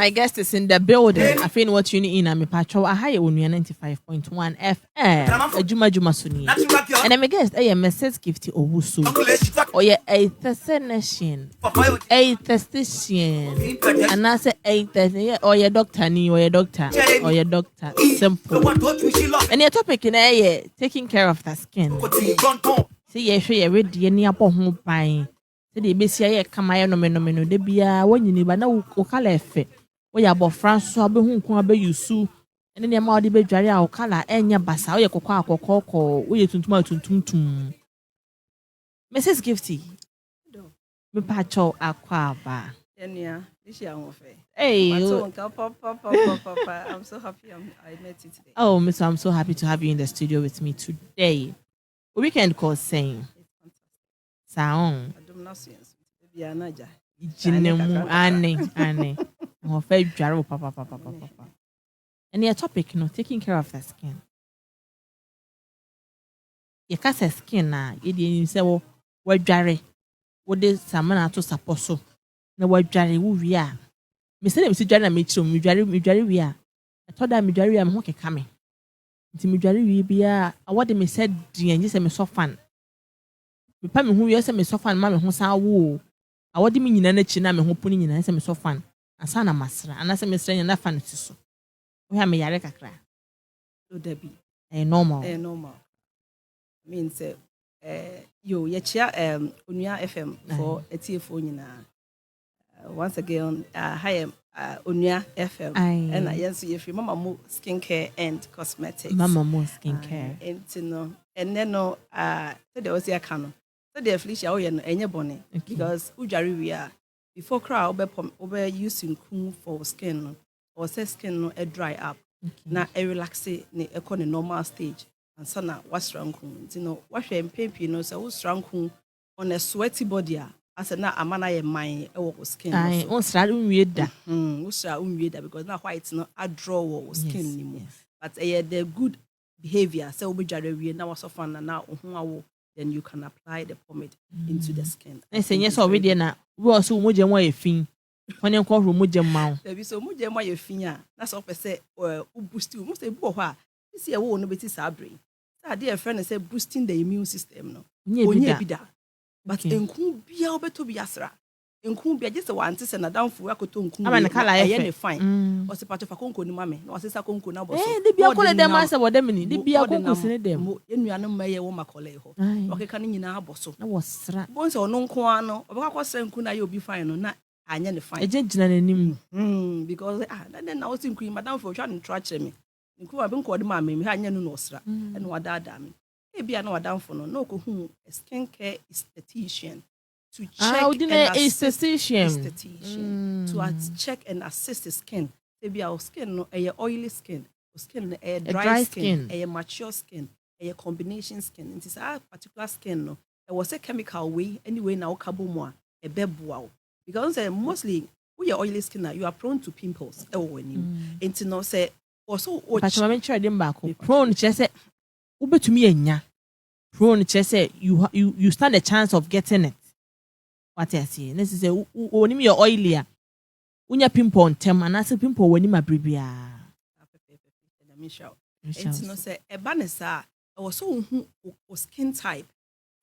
My guest is in the building. I think what you need in a patrol. I hire Onua 95.1 FM. Adwuma Adwuma Suni. And I'm a guest. I am message gift to Owusu. Or ye a Thessalonian. A Thessalonian. And I say a Thessalonian. Or your doctor, or your doctor. Or your doctor. Simple. And your topic in a taking care of the skin. See, ye show ye read the near home pine. Say the Bessia Kamaya no meno de bia when you never know Okalefe. We are about France, so I'll be home, you sue. And then your mouth be dry our color, and your bassa, your cocoa, we to tum. Mrs. Gifty. Me pacho aquaba. Yeah, this year I'm off. Hey, I'm so happy I met you today. Oh, Miss, I'm so happy to have you in the studio with me today. Weekend call saying. Sound. Jinemu Annie. Papa. And your topic, taking care of the skin. Your cat's skin now, you didn't say, well, dry. What is someone to suppose so? No, what dry we are. Mr. Mr. Jana Mitchell, we are. I told them, I'm okay coming. Timidary we be a what they said, and just a so fun. Me pa me hu ye se me so fan ma me ho sa wo awode me nyina na chi na me ho poni nyina se me so fan asa na masra ana se me sra na fan so wo ha me yare kakra so dabi normal means yo ye chia Onua FM for etiefo nyina once again hi Onua FM and yes you free mama mo skincare and cosmetics mama mo skincare and then no there was aka no so the Felicia Osei no enye bone because udware we are before crowd obe using cream for skin or say skin no dry up na relax ne eco the normal stage and so na what's wrong wash your paper no so what's wrong on a sweaty body as na amana ye mine e skin so on sra unwie da because na white no a draw wo skin ni mu but the good behavior say obedware we na was fun na ohun awo then you can apply the pomade into the skin. I say yes already na we also moje mo ye fin. When you call moje ma. There be so moje mo ye fin a. That's all per say boost you. Most e bu ho a. This year wo no beti sa brain. Say dear friend say boosting the immune system no. Onye bi da. But enku bia obeto bi asra. Enku bia just one say na downfo akoto enku. Ama na kala ye fine. O se pato fa konko ni mame. Na o se sa konko na boso. De bia kole dem asa wo dem ni. De bia konko sine dem. Enuanu maye wo makole ho. Okeka ni nyina aboso. Na wo sra. Bon se ono nko ano. Obeka kwasra enku na ye obi fine no na anya ne fine. Eje gina nanim. Because then na o se enku madam for twa no twa kire me. Enku ba nko de ma me ha anya no no osra. E no wada me. E bia na wada mfo no na okohu skincare esthetician. To check to check and assist the skin. Maybe our skin no a oily skin, skin a dry skin, a mature skin, a combination skin. It is a particular skin no. It was a chemical way anyway now kabomo a bebwao. Because mostly with your oily skin you are prone to pimples. And no say also but I mentioned them back. Prone just ube to me enya. Prone just say you stand a chance of getting it. What I say, this is when you oilier. When you pimple on tem and I say pimple when you my bribia. It's no say a banesa or so skin type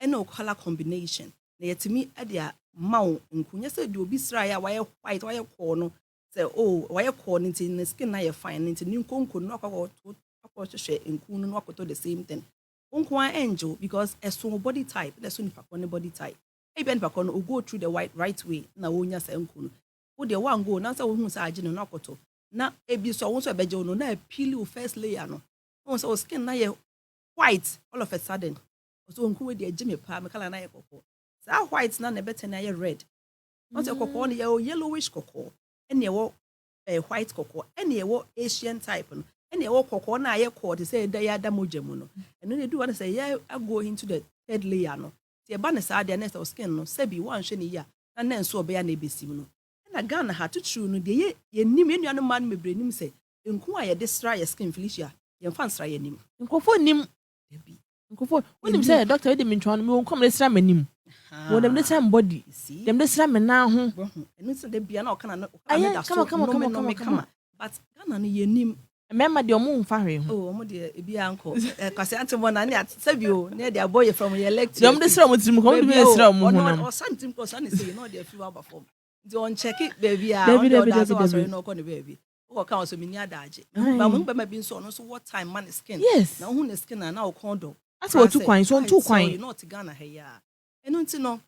and no color combination. They to me at their mouth and kunya said you be sraya why white why corner say why corn into the skin na you fine into new conco knock out to share in kuno knock to the same thing. Unkwa angel because a small body type, that's only for body type. Eben pa kono go through the right way na wonya sa nku wo de wan go na sa wo hu sa age no nakoto na ebi so wo so beje no na peel your first layer no won so skin na ye white all of a sudden so nku we de age me pa me kala na ye kokko sa white na better na ye red won so kokko na ye yellowish kokko ene ye wo white kokko ene ye wo Asian type no ene ye wo kokko na ye ko de say da ya da mojamu no eno ne do wan say ye go into the third layer no the banesa the next skin no sebi wan hwe ne ya na nen so obe ya na ebesim no na Ghana ha to true no de ye nim enuanu man mebrenim say enku a ye de sra ye skin Felicia ye mfa sra ye nim nkofo nim nkofo wonim say doctor we de mentwa no me won kom le sra manim Wo dem dey body. Dem dey slam me na ho. Enu se de bia na o kana no. Come. But Ghana no yenim. Remember the omo mfa hwe ho. Oh, omo de ebi anko. Kwase antimo na na sabio na dey boy from your lecture. Dem dey slam tirim come dey slam mo ho na. O santim ko san say no dey feel aba form. Dey on check it baby David. No ko ne baby. O ka so mini adaje. Ba mo be bi so no so what time man skin. Yes. Na hu ne skin na o kondo. As what two kwan, so two kwan. You know to Ghana he ya. Enu nti no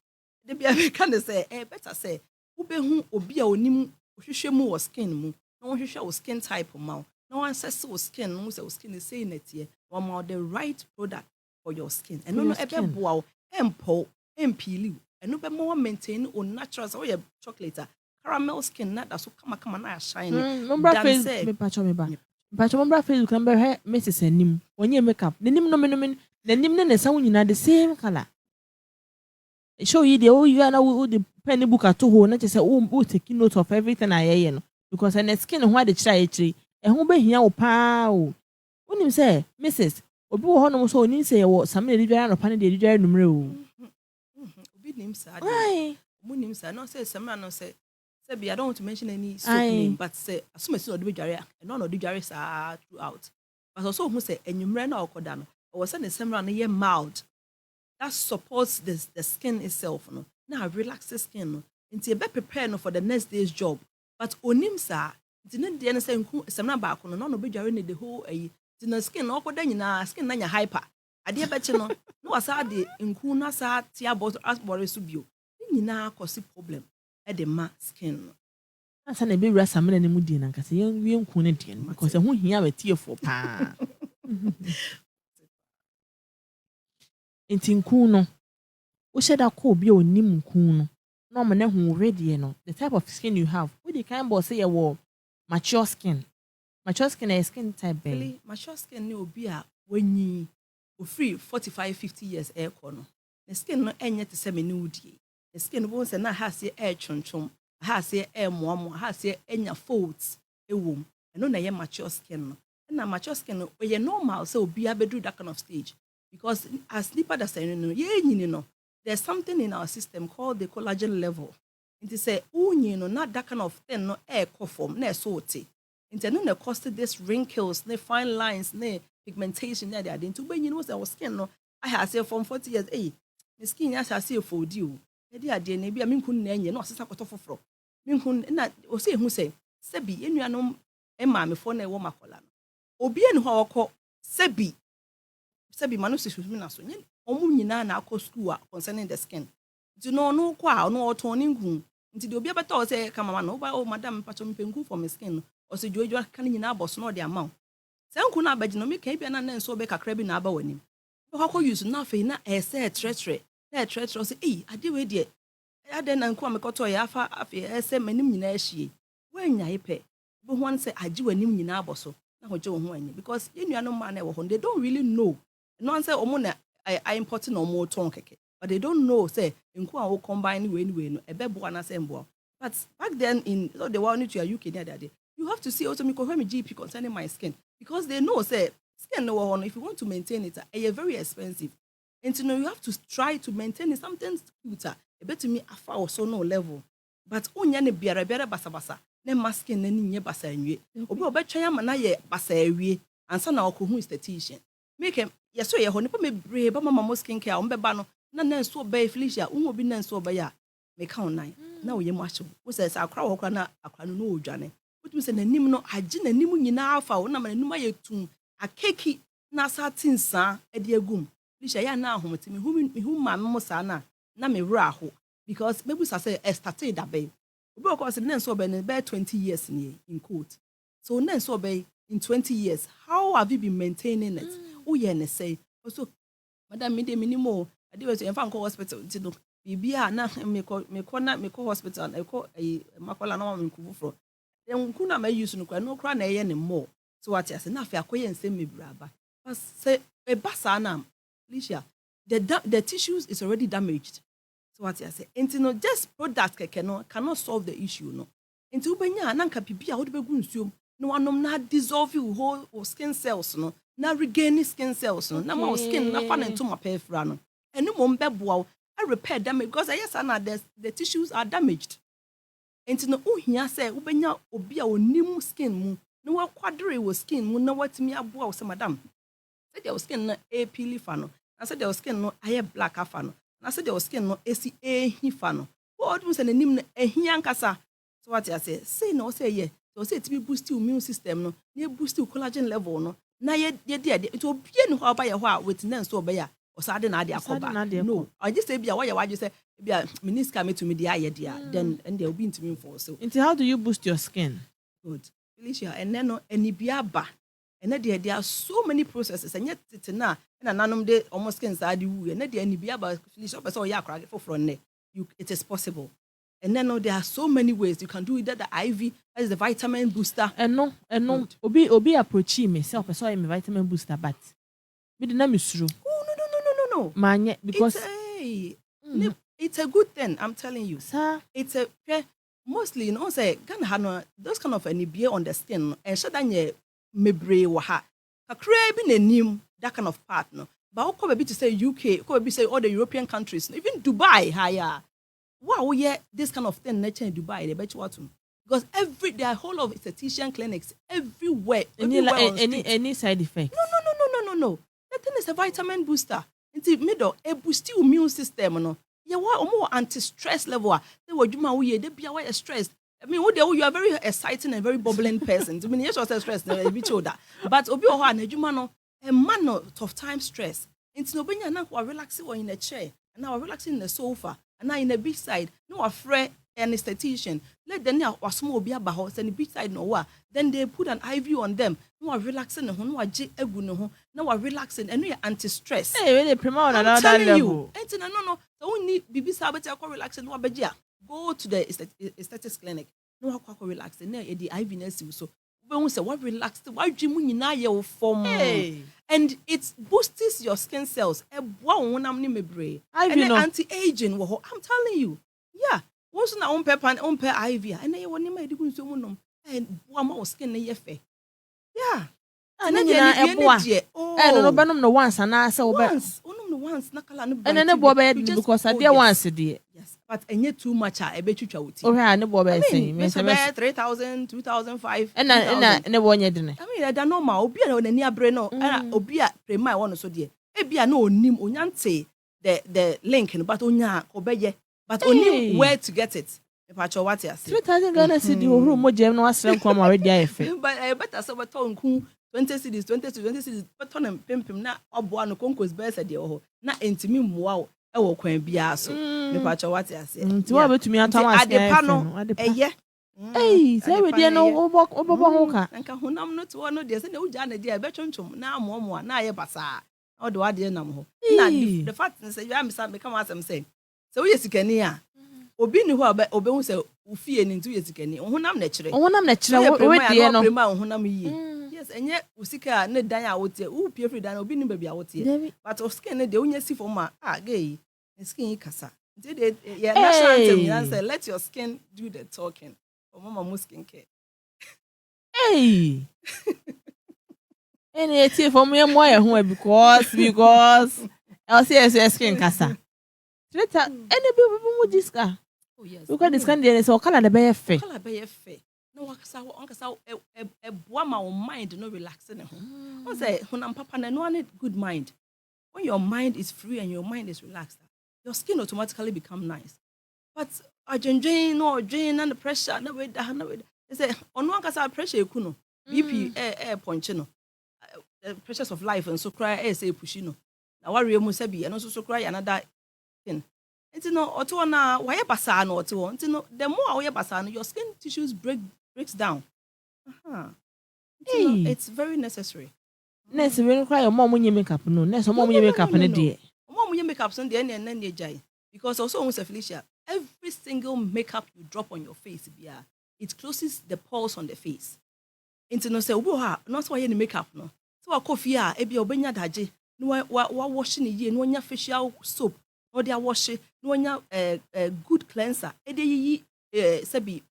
de bia be kan say better say wo be hu obi a onim ohwehwe mu wo skin mu. Na wo hwehwe wo skin type ma. Na one says wo skin, no say wo skin is saying it here. One more the right product for your skin. And no ebe boa empo, empili. And no be more maintain on natural so your chocolate. Caramel skin na so come na shine. Remember face me pacho me ba. Pacho remember face can be hair Mrs. Nim. When you make up, the nim no the nim na sa nyina the same color. Show you the you are now the penny book at to na say oh take note of everything I hear no because and skin who dey try ho be hia wo pa o onim say Mrs. obi wo ho no so onim say wo samle di dwara no pa ne di dwara numre o obi nim sa dey omo nim sa no say samle no say I don't want to mention any soap name but say assume say obi dwara e no di dwara sa throughout but also who say enumre na okoda no o say the samle no ye mild that supports the skin itself no na relax the skin no until be prepare no for the next day's job but onim sa didn't the say nku semna ba ko no be dware ne the whole the skin no ko da nyina skin na nya hyper ade be che no no wasa de nku na sa tia bore so bio nyina cause problem e de ma skin no asa na be wura samena ne mu di na nka se yen wie nku ne de because ho hia we tie for pa nku no wo sheda ko bi onim nku no no me ne ho ready no the type of skin you have we the kind boss say you wo mature skin is skin type be really mature skin ne obi a wanyi o free 45-50 years e ko no the skin no enye te se me ne wudie the skin bo se na ha se e chonchom ha se e moamo ha se enya folds ewom eno na ye mature skin no na mature skin no ye normal say obi abedu that kind of stage because as nipa da say no ye nyini no there's something in our system called the collagen level. It is say unyi no not that kind of thing no air form na so te. It no cause this wrinkles, ne fine lines, ne pigmentation na they into when you know say our skin no I have say from 40 years my skin has say for you. E dey ade na bia me kun na enye no sesa koto foforo. Me kun na o say hu say sebi enuanom e maamefo na e wo makola no. Obi enu ho okọ sebi manu se shumi na so nye omu nyina na akọ school concerning the skin. Do no kwa no otoning hu. Nti de obi abeta o say ka mama no o madam pacho mpenku for my skin o se jojo kan nyina aboso no de amount. Se nku na abaji no me kan bia na nso be kakra bi na aba wani. Be kwakọ use na fe na e se tretre. Na tretre say ade we de ade na nku amekoto ya afa e se manim nyina ahie. Wanya ipe. Be ho an say agi wanim nyina aboso na hoje wo ho anyi because enuanom ma na e wo ho they don't really know. No one say omo na I importing no more ton keke. But they don't know say nku a wo combine we no ebebo na say mbo. But back then in so they want to your UK there day. You have to see also me confirm GP concerning my skin because they know say skin no one if you want to maintain it very expensive. And you know you have to try to maintain it something cuter. E bet me afa also no level. But onya ne biara basa ne masking na ni nye basa anwie. Obi obetwa ya ma na ye basa awie ansa na okohu esthetician. Make him yes so ye ho nipa me brave ba mama mo skin care o mbeba no na so be Felicia unwo bi na so be ya me ka onan na wo ye mo acho wo se akra wo kra na akra no odwane wotum se nanim no age nanim nyina afa wo na nanim ayetum akeki na satin sa e de agum Felicia ya na ahomte me hu ma me mo sa na me wura ho because mebu sa say started that be obi o ko se na so be 20 years in quote so na so be in 20 years how have you been maintaining it uye ne say also madam me de minimo ade we so enfa hospital ti no bibia na me ko hospital na ko makola na me nkufufro enku na me use no kwa no kra na eye ne mo so what ase na afia koye nsem mebraba but say e basa na Felicia the tissues is already damaged so what ase enti no just product keke no cannot solve the issue no enti ubenya na nka bibia wo de begu nsuom no wanom na dissolve whole skin cells no na regain skin cells no na ma skin na fa na ntoma pefra no enu mo mbeboa repair damage because yes the tissues are damaged. Enti no uhia say ubenya obi a onim skin mu na wa kwadre wo skin mu na watimi aboa wo se madam. Say the skin no e pili fa no. Na say the skin no aye black afa no. Na say the skin no esi ehi fa no. What do say nanim no ehia nkasa. So what I say no say ye. So say it be boost your immune system no. Na boost your collagen level no. Na ye it will be no how ba ye ho a with nance so be ya. O sa de na ade akoba. No. I just say bia why you say bia miniska me to me dia ye dia. Then and there will be into me for so. Into how do you boost your skin? Good. Felicia, and then no enibia ba. And there are so many processes and yet it's na and nanom de almost skin side you and there enibia ba Felicia person ya crack for from there. It is possible. And then no, there are so many ways you can do it. That the IV, that is the vitamin booster. And no, obi approach me. Say, "Okay, so I'm a vitamin booster, but me did not miss you." Oh no. Man, because it's a good thing. I'm telling you, sir. It's a mostly say Ghana have those kind of NBA on the skin and so that ye mebre waha. Kakre be nim that kind of part no. But how come to say UK? Come be say all the European countries, even Dubai higher. Wow, yeah, this kind of thing nature in Dubai, they bet you what to. Because their whole of esthetician clinics everywhere. Any side effect? No. That thing is a vitamin booster. Into middle, a boost your immune system, no. Yeah, what more anti-stress level? They were they be away stressed. I mean, you are a very exciting and very bubbling person. I mean, yes, you are stressed, a bit older. But obi a man of time stress. Into no benya na relaxing or in a chair, and now relaxing in the sofa. And now in the beach side, no afraid anesthetician. Let them now or small be about house and the beach side no wa. Then they put an IV on them. No relaxing no no relaxing and we are anti-stress. Hey, really promote another level. No. So we need BB Sabbath relaxing no beja. Go to the aesthetics clinic. No relaxing. There the IV nurse so when we say what relaxed, why gym you form. And it boosts your skin cells. And anti-aging. I'm telling you. Yeah. Once na on pepper IV. And then you want to do so and one skin na yefe. Yeah. And then no once and I saw once nakala and then bobe because I did once a day. Yes. But and too much I bet you chawuti. Oh, I no bobe saying. 3,000, 2,005. And I one year dinner. I mean, I don't know ma obi na near breno and obi a prema one so dear. Ebia no nim onyan the link but onya obeye but only where to get it. If I show what you say. 3,000 Ghana cedi ohuru mo gem no asrem kwam already ayefe. But I better so but nku 20 cities but on pimpim na oboa no konkos be se de ho na entimi mmoa wo e wo kwan bia so. If I show what you say. Nti wa betumi atama adepa no eye. Hey, say we dey no obobo ho ka. Nka honam no to no dey say na uja na dey be twontom na amomo na aye basa. All the word nam ho. Na the fact is you am say become as am say. So we sikani a obi ni ho obe hu say ufie ni ntu yesikani. Honam na kire. Honam na kire we dey no. Honam yi. Yes, enye usika ne dan a wotie. U pie free dan obi ni ba bia wotie. But of skin ne dey unya si for ma gay. Skin kasa. Did yeah, national anthem say let your skin do the talking. For mama mu skin care. Hey. And it's for me more because LCS skin kasa. Twitter any people would discuss. Oh yes. Because this can dey so color the be fair. Color be fair. No wakasa e boa ma mind no relaxing. Won say honam papa na no need good mind. When your mind is free and your mind is relaxed, your skin automatically become nice. But I drain and the pressure no way down no way. They say Onua kasa pressure ekuno. BP air punch no. The pressures of life and so cry say pushing no. Na worry mu say bi and also so cry another thing. Enti no oto na why basa no oto. Enti no the more why basa no your skin tissues breaks down. It's very necessary. Nurse when cry your mom when makeup no. Nurse mom when makeup no dey. Mom when makeup so dey na dey jai. Because also when Felicia every single makeup you drop on your face it closes the pores on the face. Enti no say obo ha not why any makeup no. So a coffee e bia obenya daje no wa wash ni ye no nya facial soap no dey wash no nya good cleanser e dey yi sabi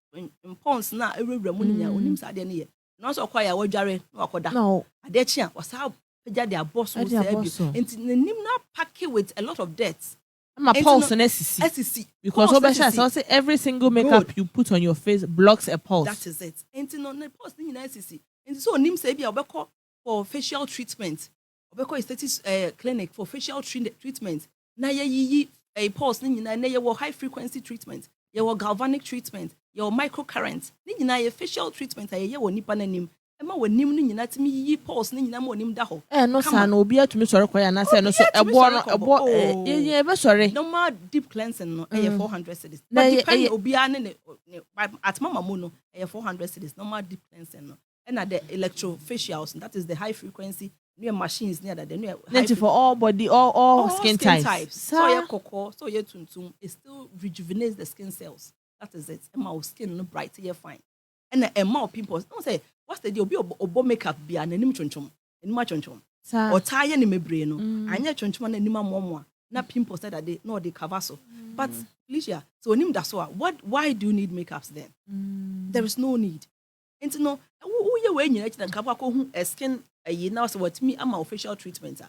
pons na ewura mu nya onim sa de ne ye no so kwa ya wadware no akoda no ade chi a wasa pagya de aboso say bi enti nim na pack with a lot of dirt I'm a pulse on SCC. Because I say every single makeup you put on your face blocks a pulse. That is it. And no pulse in SCC. And so nim say be for facial treatment. Obeko aesthetics clinic for facial treatment. Na ye a pulse ni na ye high frequency treatment. Ye galvanic treatment. Your microcurrent. Ni na ye facial treatment ye nipa nanim. Ema nim ni nyina timi yi pulse ni nyina mo nim da ho. No sa na obi atumi sori kwaya na say no so ebo ye be sori. Normal deep cleansing no 400 cedis. But depend obi ne at mama mo no 400 cedis normal deep cleansing no. And the electrofacials, that is the high frequency new machines near that the new for all body all skin types. So your cocoa, so your tuntum, it still rejuvenates the skin cells. That is it. And my skin no bright, you're fine. And a more pimples. Don't say what's the deal? Be obo makeup be an enemy chonchom, enima chonchom, or tie any membrane. Anya chonchom and enima momo. Na pimples that they no they cover so. But Felicia, so nim that's why do you need makeups then? There is no need. And to know who you when you let them cover a skin now so what me am facial treatment.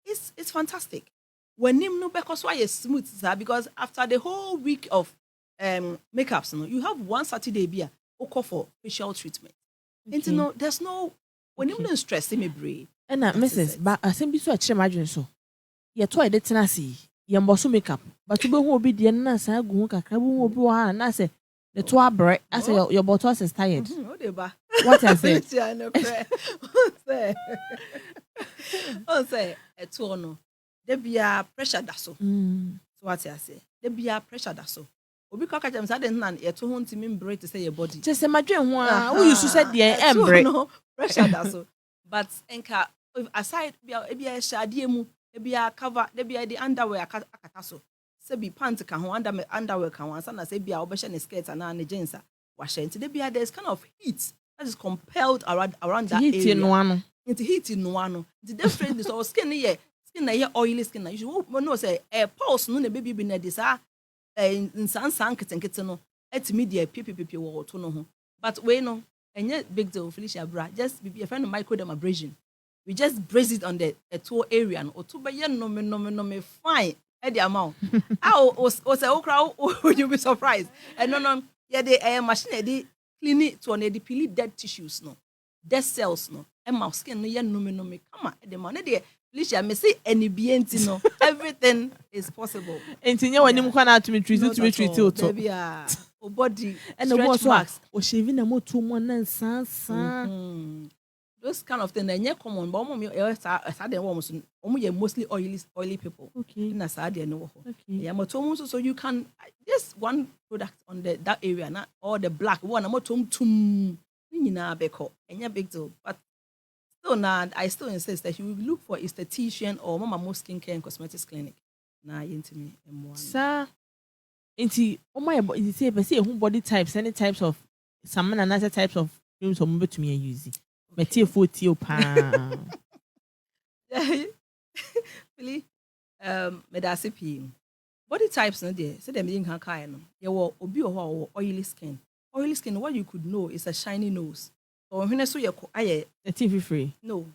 It's fantastic. When him no because why is smooth because after the whole week of makeups, you have one Saturday beer or for facial treatment. And to know there's no when him no stress me brain. And Mrs. But I think so I imagine so. You try the tenacity, you must makeup, but you won't be the answer go kakra be and I say the two break. I say your boss is tired. What I say? Say a two no. There be a pressure that so. So what I say? There be a pressure that so. Obi kaka jam say den nan ye to ho ntimi break to say your body. Just imagine one who used to say the embrace. No pressure that so. But enka aside be a shade mu, be a cover, there be the underwear akata so. Say be pants can ho underwear can one sana say be a obesha ne skirt and na jeans wash it. There's kind of heat that is compelled around that heat area. Into heat in one. The difference is our skin here oily skin. You should know say a pulse no ne baby be na this in san kitten no et media pipi wo to no ho. But we no enye big deal Felicia bra just be a friend of microdermabrasion. We just brace it on the toe area or to be no me fine. The amount. Was a okra would you be surprised? And no, yeah, the machine they clean it to the peel dead tissues, no, dead cells, no, and my skin, no, yeah, no, come on, the money there. Felicia, me say any BNT, no, everything is possible. And to know when you come out to me treat to baby, body and the boss wax or shaving a more 2 months, those kind of things, they're common, but mostly oily people. Okay. So you can just one product on that area, or the black one. I'm big deal. But still now, I still insist that you will look for esthetician or mama skincare and cosmetics clinic. Nah, into me. Sir, into my body, say body types, any types of some and other types of creams or move to me and use it. Metie 40 pa. Really? Medasipi. Body types no there. Say them being kai no. You will obi or oily skin. Oily skin, what you could know is a shiny nose. So when so you aye the TV free. No.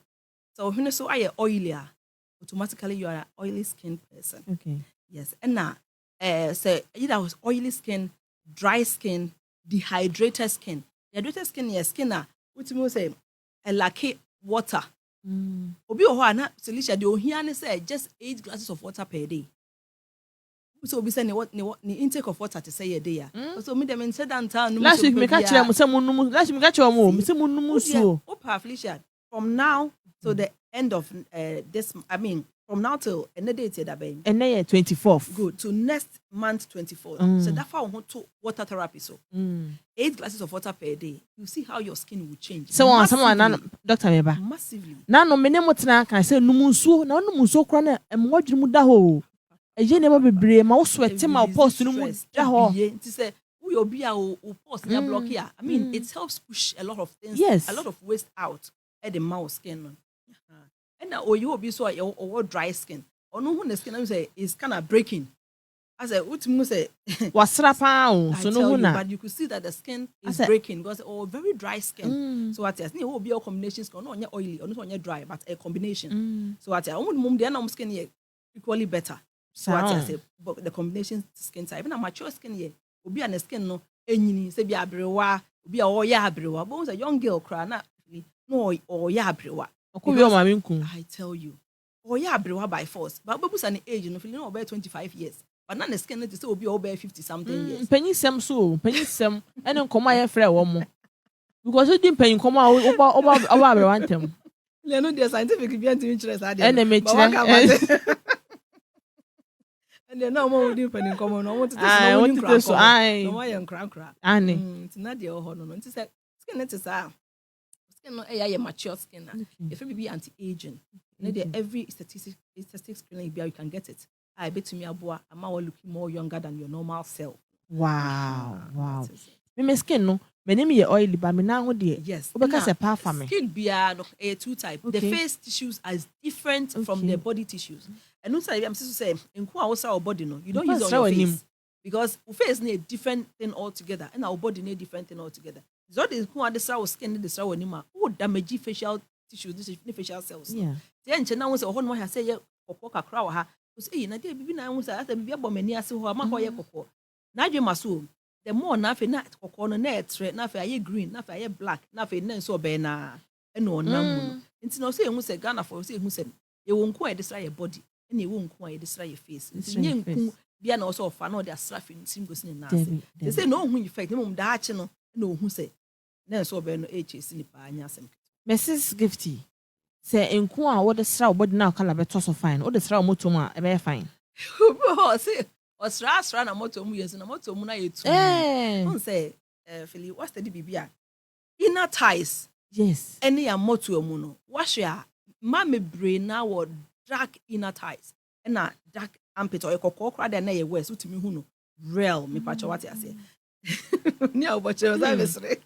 So when so aye oilier, automatically you are an oily skin person. Okay. Yes. And now say either was oily skin, dry skin, dehydrated skin. Dehydrated skin is skin what you say a lack water. Obi oho ana Felicia de ohia ne say just 8 glasses of water per day. So obi say ne intake of water to say a day. So me dem say that time last week me catch am say munum last week me catch am me say munum so. Opa Felicia from now to the end of this from now till another date that be. And now 24th. Good. To next month 24th. So that far want to water therapy so. 8 glasses of water per day. You see how your skin will change. So someone Dr. Meba. Massively. Na no me ne motena kan say numunsuo na numunsuo kra na emwadwene da ho. Eje ne ba bebre ma wo sweat ma post no mu da ho. Nti say we obi a o post na block here. It helps push a lot of things, yes. A lot of waste out at the mouth skin. And now you be so or dry skin. Or no one skin say is kind of breaking. I said, what you say? Wasrapa so no na. But you could see that the skin is breaking because very dry skin. So what yes, will be a combination skin, not oily, or not dry, but a combination. So what I want mum the skin here equally better. So what I say, but the combination skin type. Na mature skin here. Obi an skin no enyini say bi abrewa, obi a oya abrewa. But a young girl cry na no oya abrewa. I tell you. Oya abrewa by force. But babu's an age no feeling about 25 years. But na the skin no say obi over 50 something years. Penny sem so, penny sem and come my friend one more. Because you didn't pay come out over one time. You know the scientific be interest and they no more within penny come on. I want to test no I am crank. Annie. It's not the whole no. It's a skin it is skin no a mature skin. If it be anti-aging, every statistics clinic you can get it. I bet to me aboa am looking more younger than your normal self. Wow. Me skin no my name is oily, but me now yes. Because a part for me. Skin be a two type. Okay. The face tissues are different from the body tissues. And also, I'm supposed to say, in our body, no, you don't use it on your face because our face need a different thing altogether, and our body need a different thing altogether. So this who are the skin, the anima, who damage facial tissues, this is facial cells. Yeah. Then now say, "Oh, I say, yeah, kokoka crowd ha." Say, "Na dey bibi na say, ata bibi abomani ase ho, ama ho ye kokko." Na dwe maso. The more na fe na kokko no na etre na fe aye green na fe aye black na fe na so be na e no nam no nti no say ehun say Ghana for say ehun say e won ko e desra your body e na e won ko e desra your face nti nye nku bia na also fa na the strafe ntim go sin na say they say no hu effect mum da ache no na ohun say na so be no HS ni pa anya asem Mrs. Gifty say enku a wo desra your body na kala be to so fine wo desra your moto a e be fine say Osra na moto mu yesu na moto mu na yetu. Won say Philly what's the bibia? Inner ties. Yes. Any ya moto mu no. Wash ya ma me brain na wo dark inner ties. Na dark armpit or kokko kra na ye west utimi hu no. Real me pacho what I say. Ni a oboche o za besre.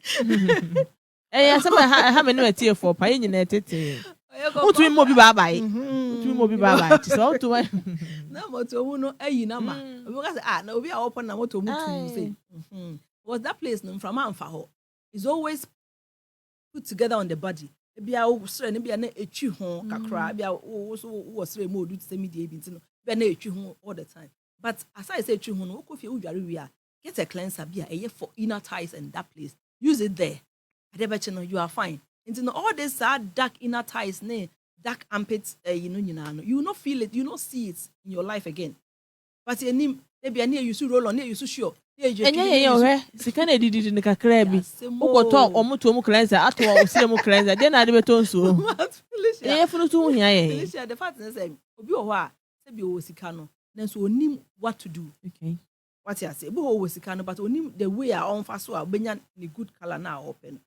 Asem ha me no tie for pa nyina tete. Utumi mo bi bye. Utumi mo bi bye. So to na moto mu no ayi na ma. Because na obi a open na moto mu tu say. Was that place no from amfa ho. Is always put together on the body. Bia wo sre ne bia na etwi ho kakra bia wo so wo sre mo do to media bi ntino. Bia na etwi ho all the time. But as I say etwi ho no wo kofie wo dware wi a get a cleanser bia eye for inner ties and that place. Use it there. Adebeche no you are fine. Into all these dark inner ties, dark armpits, you will not feel it, you will not see it in your life again. But maybe I near you to roll on, near you to show. And yeah, Sikana did it in the crabby. Who talk or mutual cleanser, at all, see cleanser, then I never told so. Felicia, the fact is, Obioa, Sebio Sikano, then so nim what to do. Okay. What I say, Bo was Sikano, but only the way I on fast, Benyan, the good color now open.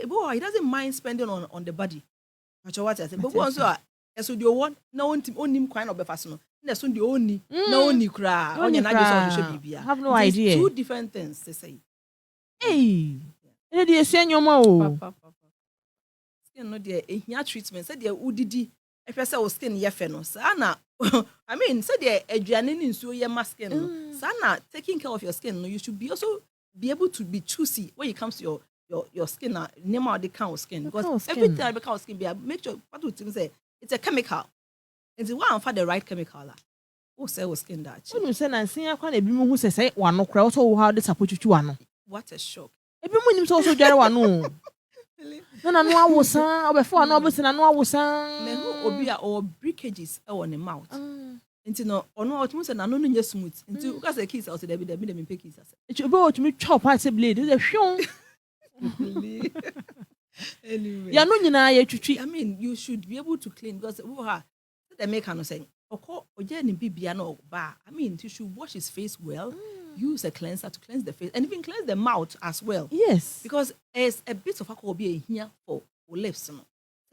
Boy, he doesn't mind spending on the body. What I say, but once so the one no one only kind of fashion. There's the only no only cry. Only I have no idea. Two different things they say. Hey, it is senior mo. Skin no dear a treatment. Said dear Udidi. If I say skin yefeno, Sana. I mean, said dear a Janine so your masking. Sana taking care of your skin. You should be also be able to be choosy when it comes to your skin name out the cow skin because every time the cow skin be make sure what would say it's a chemical. It's one for the right chemical. Who say skin that? When you say na see akwa na ebi mu hu say one no kra so how this apochuchu ano. What a shock. Ebi mu nim so dware one no. No awosan obefo ano obese na no awosan. Me hu obi a or breakages e on the mouth. Nti no ono otumu say na no nya smooth. Nti u ka say kiss out there be me pick kiss ase. Ebi otumi chop part blade dey hwon. Anyway. Ya no nyina ya twitwi. I mean, you should be able to clean because the make no say oko oje ni bibia no ba. I mean, you should wash his face well. Use a cleanser to cleanse the face and even cleanse the mouth as well. Yes. Because there's a bit of alcohol be here for lips no.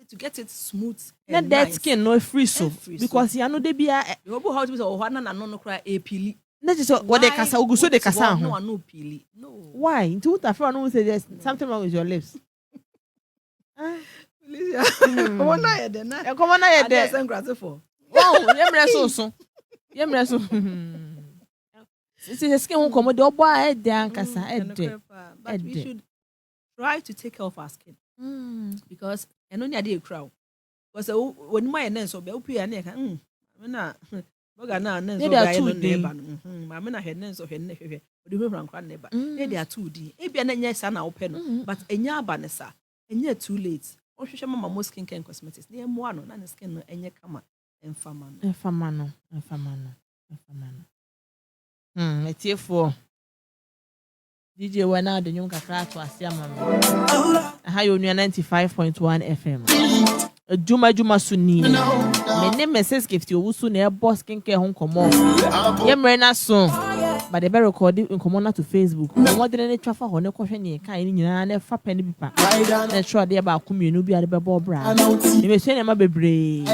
To get it smooth and nice. That skin no free so because ya no dey bia you go how to say oh na no cry e pili. That is what they kasa uguso de kasa ho. No pili. No. Why? Into what after no say there's something wrong with your lips. Felicia. Come on na yede na. Come on na yede. That's grateful for. Oh, yemre so. Yemre so. See skin won come dey obo a e dey ankasa e dey. But we should try to take care of our skin. Because eno nya dey crowd. Because when my name so be opi na e kan na Boga na so guy no neighbor no. Ma me na he ne so he ne hwehwe. Odi hwehwe nkwa neighbor. They are 2D. E bia na nya sa na wo pe no. But enya aba ne sa. Enya too late. O hwehwe mama mo skin care and cosmetics. Na emu ano na ne skin no enye kama emfama no. Etiefo. DJ Wana de nyum kakra to ase amame. Aha yo 95.1 FM. Adwuma suni. Me ne message gift owusu na e boss skin ho nkomo. Ye mre na so. But they be recording nkomo na to Facebook. Mo de ne twafa ho ne kohwe ne kan ni nyina na fa pen bi pa. Na sure de ba akumienu bi ade be bo bra. Ne me so ne ma bebre.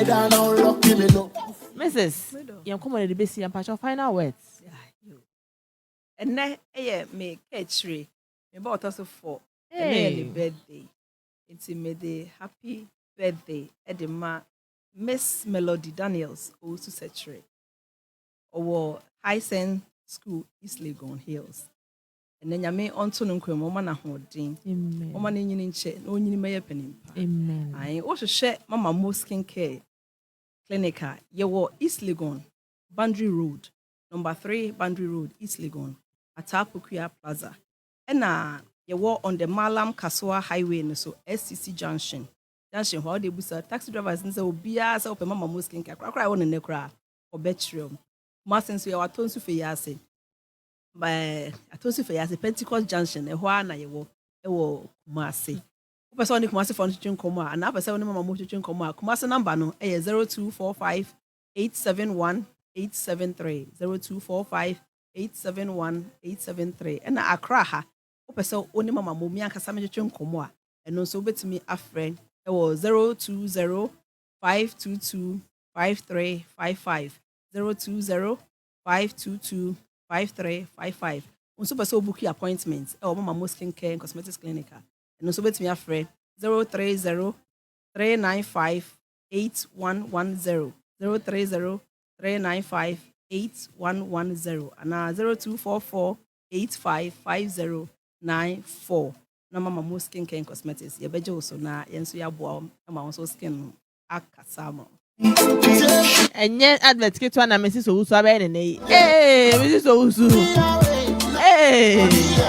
Mrs. Yam come de be see am patch final words. And na me catchy. Me bought us for a birthday. It's me the happy birthday. Edema Miss Melody Daniels also century. Or High Sense School East Legon Hills. And then yame onto nunko mama na holding. Amen. Mama ni nyini nche no nyini meye penimpa. Amen. I also share mama mo skin care clinica. Yewo East Legon Boundary Road. Number 3 Boundary Road East Legon. Atapukuya Plaza. Ena ye walk on the Malam Kaswa Highway no so SCC Junction. Junction how they busa taxi drivers nse obia se ope mama mo skin care. Kra won ne kra obetrium. Masen so ye watonsu fe yase. Ba atonsu fe yase Pentecost Junction e ho na ye wo e wo Kumasi. Ope so ni Kumasi for ntwin komo a na pese woni mama mo twin komo a Kumasi number no e 0245 871 873 0245 871-873 and Accra ha opese oni mama mo mi ankasa me twetwe nkomo a eno so betimi afre e wo 020-522-5355 020-522-5355 unso pese obuki appointment e wo mama mo skin care and cosmetics clinic eno so betimi afre 030-395-8110 030-395 8110 and 0244-855094 na mama mo skin care and cosmetics ye beje so na yenso ya boa ma so skin akasama enye advert keto na Mrs. Owusu abe ne Mrs. Owusu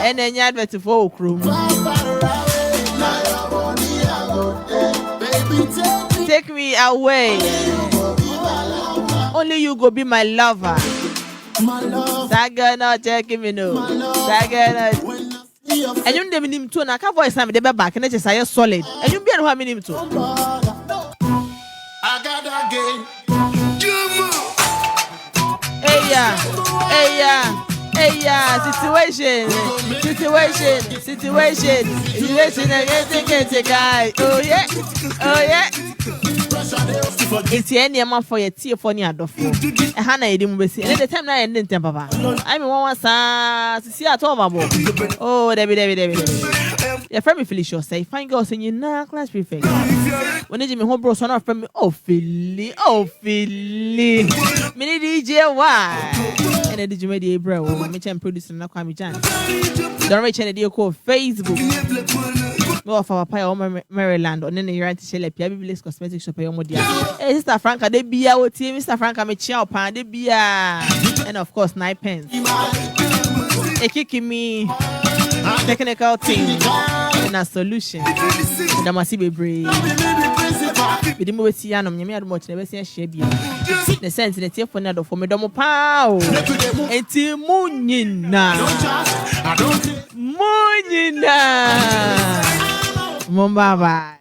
enye advert for okrom take me away. Only you go be my lover. That girl not taking me no. That girl not. And you dem nim to na ka voice am dey back na just say solid. And you be no how me nim to. I got that game. Hey yeah. Situation. Again, guy. Oh yeah. It's any man for your tea for near Dofo. A Hannah, you didn't see. And at the time, I didn't tell Papa. I'm one to see at all. Oh, Debbie. Your friend Felicia Osei, fine girls in your class prefect. When did you home bro son from me? Oh, Philly. Mini DJ, why? And did you make the bro? Which I'm producing now, Kwame Chan. Don't reach any deal called Facebook. Go off our pie Maryland or then you run to shell a Biblical cosmetic shop. Hey, Sister Franca, they be our team. Mr. Franca, me chow pan, they be and of course, 9 pence. A kicking me technical team and a solution. And I must be brave. We didn't move see Yanum, you made much never see a shape. The sense in the tape for another for me, Domo Pow. And Timunina. Munina. Mumbaba.